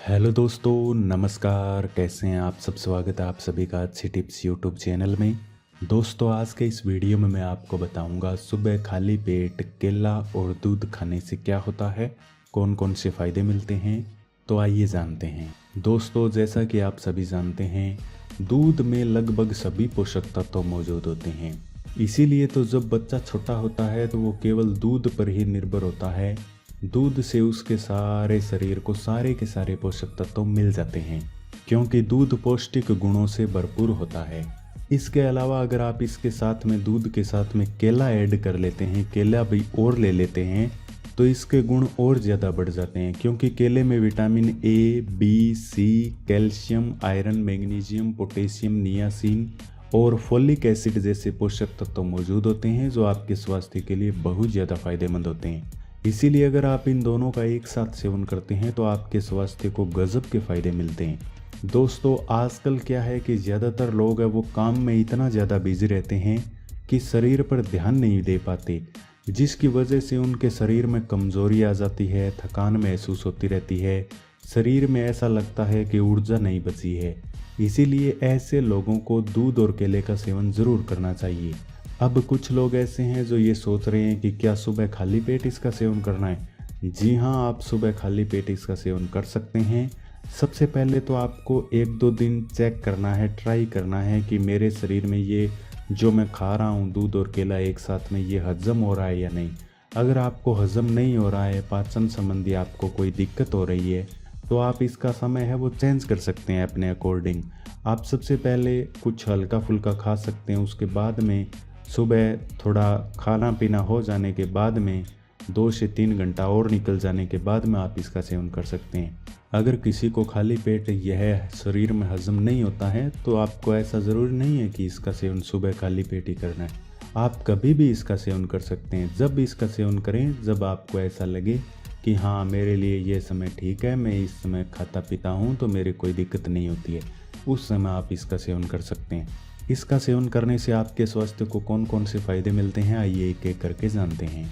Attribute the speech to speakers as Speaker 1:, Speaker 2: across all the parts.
Speaker 1: Hello दोस्तों, नमस्कार। कैसे हैं आप सब? स्वागत है आप सभी का अच्छी टिप्स यूट्यूब चैनल में। दोस्तों, आज के इस वीडियो में मैं आपको बताऊंगा सुबह खाली पेट केला और दूध खाने से क्या होता है, कौन कौन से फ़ायदे मिलते हैं। तो आइए जानते हैं। दोस्तों, जैसा कि आप सभी जानते हैं, दूध में लगभग सभी पोषक तत्व मौजूद होते हैं। इसीलिए तो जब बच्चा छोटा होता है तो वो केवल दूध पर ही निर्भर होता है। दूध से उसके सारे शरीर को सारे के सारे पोषक तत्व मिल जाते हैं, क्योंकि दूध पौष्टिक गुणों से भरपूर होता है। इसके अलावा अगर आप इसके साथ में दूध के साथ में केला ऐड कर लेते हैं, केला भी और ले लेते हैं, तो इसके गुण और ज़्यादा बढ़ जाते हैं, क्योंकि केले में vitamin A, B, C, calcium, iron, magnesium, potassium, niacin और फोलिक एसिड जैसे पोषक तत्व मौजूद होते हैं, जो आपके स्वास्थ्य के लिए बहुत ज़्यादा फायदेमंद होते हैं। इसीलिए अगर आप इन दोनों का एक साथ सेवन करते हैं तो आपके स्वास्थ्य को गजब के फायदे मिलते हैं। दोस्तों, आजकल क्या है कि ज़्यादातर लोग हैं वो काम में इतना ज़्यादा बिजी रहते हैं कि शरीर पर ध्यान नहीं दे पाते, जिसकी वजह से उनके शरीर में कमज़ोरी आ जाती है, थकान महसूस होती रहती है, शरीर में ऐसा लगता है कि ऊर्जा नहीं बची है। इसीलिए ऐसे लोगों को दूध और केले का सेवन ज़रूर करना चाहिए। अब कुछ लोग ऐसे हैं जो ये सोच रहे हैं कि क्या सुबह खाली पेट इसका सेवन करना है। जी हाँ, आप सुबह खाली पेट इसका सेवन कर सकते हैं। सबसे पहले तो आपको 1-2 दिन चेक करना है, ट्राई करना है कि मेरे शरीर में ये जो मैं खा रहा हूँ दूध और केला एक साथ में, ये हजम हो रहा है या नहीं। अगर आपको हजम नहीं हो रहा है, पाचन संबंधी आपको कोई दिक्कत हो रही है, तो आप इसका समय है वो चेंज कर सकते हैं अपने अकॉर्डिंग। आप सबसे पहले कुछ हल्का फुल्का खा सकते हैं, उसके बाद में सुबह थोड़ा खाना पीना हो जाने के बाद में 2 से 3 घंटा और निकल जाने के बाद में आप इसका सेवन कर सकते हैं। अगर किसी को खाली पेट यह शरीर में हजम नहीं होता है तो आपको ऐसा ज़रूरी नहीं है कि इसका सेवन सुबह खाली पेट ही करना है। आप कभी भी इसका सेवन कर सकते हैं। जब इसका सेवन करें जब आपको ऐसा लगे कि हाँ, मेरे लिए ये समय ठीक है, मैं इस समय खाता पीता हूँ तो मेरे कोई दिक्कत नहीं होती है, उस समय आप इसका सेवन कर सकते हैं। इसका सेवन करने से आपके स्वास्थ्य को कौन कौन से फ़ायदे मिलते हैं, आइए एक एक करके जानते हैं।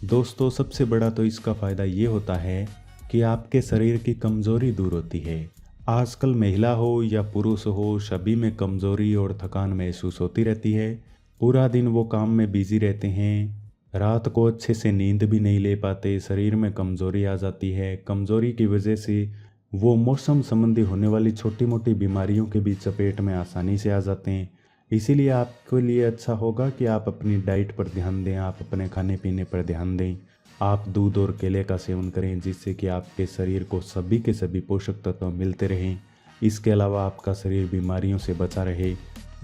Speaker 1: दोस्तों, सबसे बड़ा तो इसका फ़ायदा ये होता है कि आपके शरीर की कमज़ोरी दूर होती है। आजकल महिला हो या पुरुष हो, सभी में कमज़ोरी और थकान महसूस होती रहती है। पूरा दिन वो काम में बिजी रहते हैं, रात को अच्छे से नींद भी नहीं ले पाते, शरीर में कमज़ोरी आ जाती है। कमज़ोरी की वजह से वो मौसम संबंधी होने वाली छोटी मोटी बीमारियों के भी चपेट में आसानी से आ जाते हैं। इसीलिए आपके लिए अच्छा होगा कि आप अपनी डाइट पर ध्यान दें, आप अपने खाने पीने पर ध्यान दें। आप दूध और केले का सेवन करें, जिससे कि आपके शरीर को सभी के सभी पोषक तत्व मिलते रहें। इसके अलावा आपका शरीर बीमारियों से बचा रहे।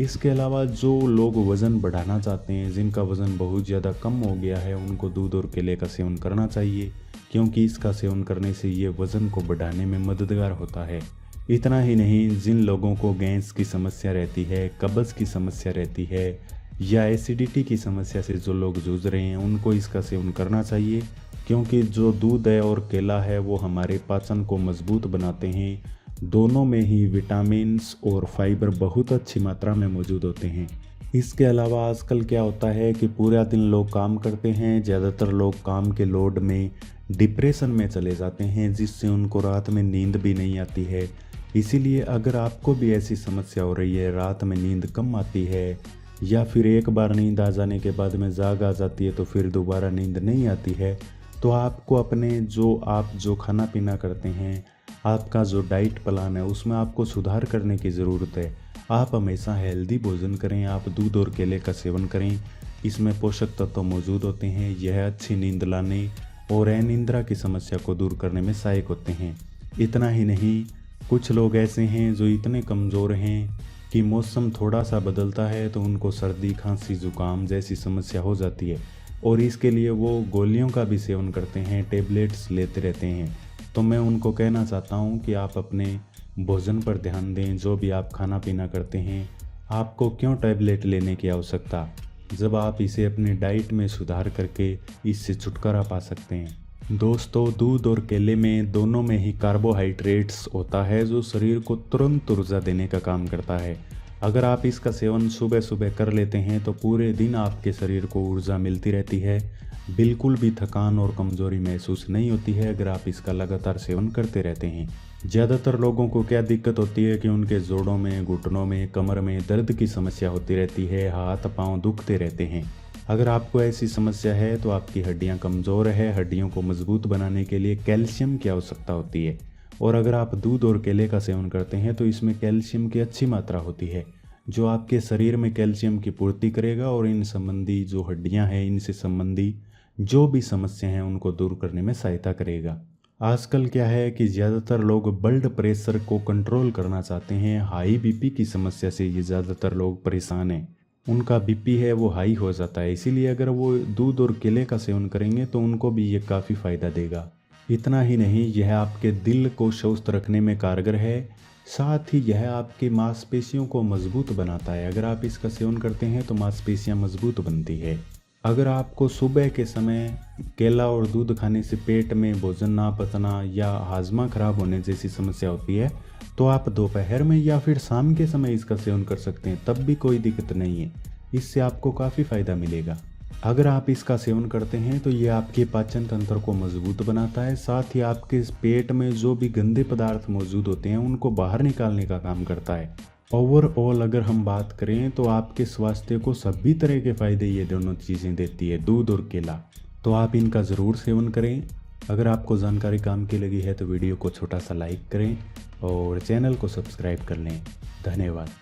Speaker 1: इसके अलावा जो लोग वज़न बढ़ाना चाहते हैं, जिनका वज़न बहुत ज़्यादा कम हो गया है, उनको दूध और केले का सेवन करना चाहिए, क्योंकि इसका सेवन करने से ये वज़न को बढ़ाने में मददगार होता है। इतना ही नहीं, जिन लोगों को गैस की समस्या रहती है, कब्ज़ की समस्या रहती है या एसिडिटी की समस्या से जो लोग जूझ रहे हैं, उनको इसका सेवन करना चाहिए, क्योंकि जो दूध है और केला है वो हमारे पाचन को मजबूत बनाते हैं। दोनों में ही विटामिन्स और फाइबर बहुत अच्छी मात्रा में मौजूद होते हैं। इसके अलावा आजकल क्या होता है कि पूरा दिन लोग काम करते हैं, ज़्यादातर लोग काम के लोड में डिप्रेशन में चले जाते हैं, जिससे उनको रात में नींद भी नहीं आती है। इसीलिए अगर आपको भी ऐसी समस्या हो रही है, रात में नींद कम आती है या फिर एक बार नींद आ जाने के बाद में जाग आ जाती है तो फिर दोबारा नींद नहीं आती है, तो आपको अपने आप जो खाना पीना करते हैं, आपका जो डाइट प्लान है, उसमें आपको सुधार करने की ज़रूरत है। आप हमेशा हेल्दी भोजन करें, आप दूध और केले का सेवन करें, इसमें पोषक तत्व मौजूद होते हैं। यह अच्छी नींद लाने और अनिद्रा की समस्या को दूर करने में सहायक होते हैं। इतना ही नहीं, कुछ लोग ऐसे हैं जो इतने कमज़ोर हैं कि मौसम थोड़ा सा बदलता है तो उनको सर्दी, खांसी, ज़ुकाम जैसी समस्या हो जाती है, और इसके लिए वो गोलियों का भी सेवन करते हैं, टेबलेट्स लेते रहते हैं। तो मैं उनको कहना चाहता हूँ कि आप अपने भोजन पर ध्यान दें। जो भी आप खाना पीना करते हैं, आपको क्यों टैबलेट लेने की आवश्यकता, जब आप इसे अपनी डाइट में सुधार करके इससे छुटकारा पा सकते हैं। दोस्तों, दूध और केले में दोनों में ही कार्बोहाइड्रेट्स होता है, जो शरीर को तुरंत ऊर्जा देने का काम करता है। अगर आप इसका सेवन सुबह सुबह कर लेते हैं तो पूरे दिन आपके शरीर को ऊर्जा मिलती रहती है, बिल्कुल भी थकान और कमज़ोरी महसूस नहीं होती है अगर आप इसका लगातार सेवन करते रहते हैं। ज़्यादातर लोगों को क्या दिक्कत होती है कि उनके जोड़ों में, घुटनों में, कमर में दर्द की समस्या होती रहती है, हाथ पांव दुखते रहते हैं। अगर आपको ऐसी समस्या है तो आपकी हड्डियां कमज़ोर है। हड्डियों को मजबूत बनाने के लिए कैल्शियम की आवश्यकता होती है, और अगर आप दूध और केले का सेवन करते हैं तो इसमें कैल्शियम की अच्छी मात्रा होती है, जो आपके शरीर में कैल्शियम की पूर्ति करेगा और इन संबंधी जो हड्डियाँ हैं, इनसे संबंधी जो भी समस्या हैं उनको दूर करने में सहायता करेगा। आजकल क्या है कि ज़्यादातर लोग ब्लड प्रेशर को कंट्रोल करना चाहते हैं। हाई बीपी की समस्या से ये ज़्यादातर लोग परेशान हैं। उनका बीपी है वो हाई हो जाता है, इसीलिए अगर वो दूध और केले का सेवन करेंगे तो उनको भी ये काफ़ी फ़ायदा देगा। इतना ही नहीं, यह आपके दिल को स्वस्थ रखने में कारगर है। साथ ही यह आपकी मांसपेशियों को मजबूत बनाता है। अगर आप इसका सेवन करते हैं तो मांसपेशियां मजबूत बनती है। अगर आपको सुबह के समय केला और दूध खाने से पेट में भोजन ना पचना या हाजमा खराब होने जैसी समस्या होती है तो आप दोपहर में या फिर शाम के समय इसका सेवन कर सकते हैं, तब भी कोई दिक्कत नहीं है। इससे आपको काफ़ी फ़ायदा मिलेगा। अगर आप इसका सेवन करते हैं तो ये आपके पाचन तंत्र को मजबूत बनाता है, साथ ही आपके पेट में जो भी गंदे पदार्थ मौजूद होते हैं उनको बाहर निकालने का काम करता है। ओवरऑल अगर हम बात करें तो आपके स्वास्थ्य को सभी तरह के फ़ायदे ये दोनों चीज़ें देती है, दूध और केला। तो आप इनका ज़रूर सेवन करें। अगर आपको जानकारी काम की लगी है तो वीडियो को छोटा सा लाइक करें और चैनल को सब्सक्राइब कर लें। धन्यवाद।